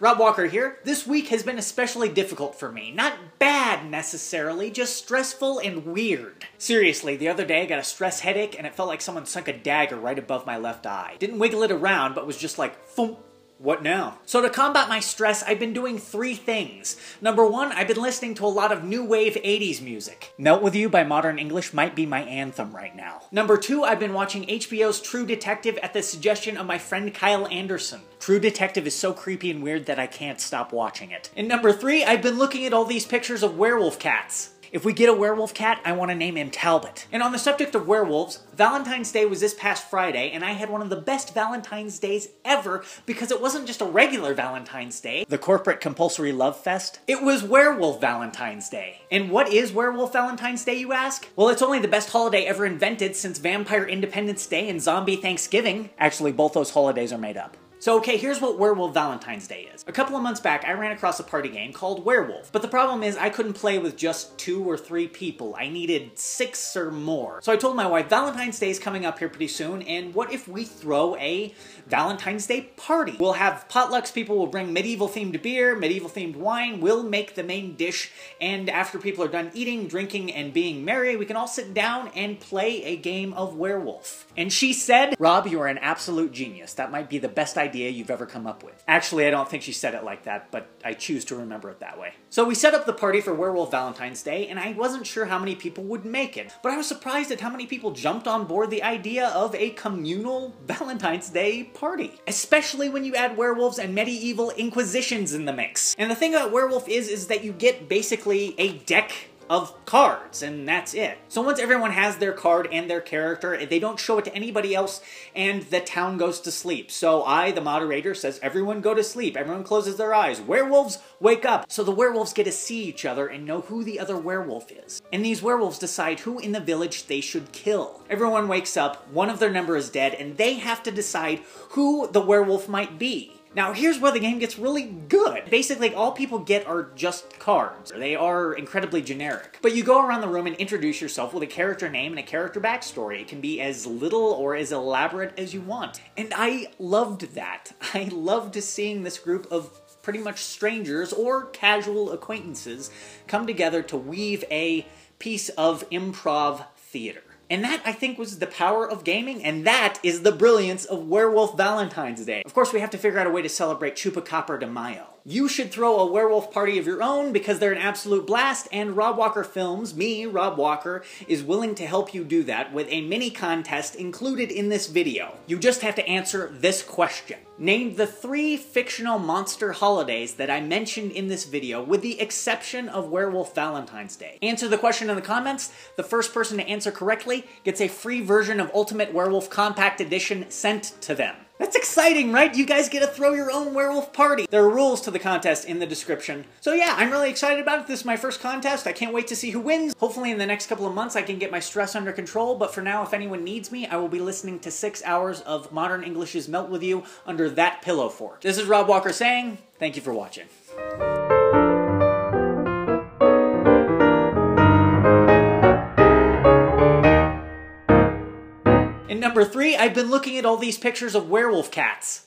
Rob Walker here. This week has been especially difficult for me. Not bad necessarily, just stressful and weird. Seriously, the other day I got a stress headache and it felt like someone sunk a dagger right above my left eye. Didn't wiggle it around, but was just like, thump. What now? So to combat my stress, I've been doing 3 things. Number 1, I've been listening to a lot of new wave 80s music. Melt With You by Modern English might be my anthem right now. Number 2, I've been watching HBO's True Detective at the suggestion of my friend Kyle Anderson. True Detective is so creepy and weird that I can't stop watching it. And number 3, I've been looking at all these pictures of werewolf cats. If we get a werewolf cat, I want to name him Talbot. And on the subject of werewolves, Valentine's Day was this past Friday, and I had one of the best Valentine's Days ever because it wasn't just a regular Valentine's Day, the corporate compulsory love fest. It was Werewolf Valentine's Day. And what is Werewolf Valentine's Day, you ask? Well, it's only the best holiday ever invented since Vampire Independence Day and Zombie Thanksgiving. Actually, both those holidays are made up. So okay, here's what Werewolf Valentine's Day is. A couple of months back, I ran across a party game called Werewolf. But the problem is I couldn't play with just 2 or 3 people. I needed 6 or more. So I told my wife, Valentine's Day is coming up here pretty soon, and what if we throw a Valentine's Day party? We'll have potlucks, people will bring medieval-themed beer, medieval-themed wine, we'll make the main dish, and after people are done eating, drinking, and being merry, we can all sit down and play a game of werewolf. And she said, Rob, you are an absolute genius. That might be the best idea you've ever come up with. Actually, I don't think she said it like that, but I choose to remember it that way. So we set up the party for Werewolf Valentine's Day, and I wasn't sure how many people would make it, but I was surprised at how many people jumped on board the idea of a communal Valentine's Day party, especially when you add werewolves and medieval inquisitions in the mix. And the thing about werewolf is that you get basically a deck of cards, and that's it. So once everyone has their card and their character, they don't show it to anybody else, and the town goes to sleep. So I, the moderator, says, everyone go to sleep. Everyone closes their eyes. Werewolves, wake up. So the werewolves get to see each other and know who the other werewolf is. And these werewolves decide who in the village they should kill. Everyone wakes up, one of their number is dead, and they have to decide who the werewolf might be. Now, here's where the game gets really good. Basically, all people get are just cards. They are incredibly generic. But you go around the room and introduce yourself with a character name and a character backstory. It can be as little or as elaborate as you want. And I loved that. I loved seeing this group of pretty much strangers or casual acquaintances come together to weave a piece of improv theater. And that, I think, was the power of gaming, and that is the brilliance of Werewolf Valentine's Day. Of course, we have to figure out a way to celebrate Chupacabra de Mayo. You should throw a werewolf party of your own because they're an absolute blast, and Rob Walker Films, me, Rob Walker, is willing to help you do that with a mini contest included in this video. You just have to answer this question. Name the 3 fictional monster holidays that I mentioned in this video, with the exception of Werewolf Valentine's Day. Answer the question in the comments. The first person to answer correctly gets a free version of Ultimate Werewolf Compact Edition sent to them. That's exciting, right? You guys get to throw your own werewolf party. There are rules to the contest in the description. So yeah, I'm really excited about it. This is my first contest. I can't wait to see who wins. Hopefully in the next couple of months I can get my stress under control, but for now, if anyone needs me, I will be listening to 6 hours of Modern English's Melt With You under that pillow fort. This is Rob Walker saying, thank you for watching. And number 3, I've been looking at all these pictures of werewolf cats.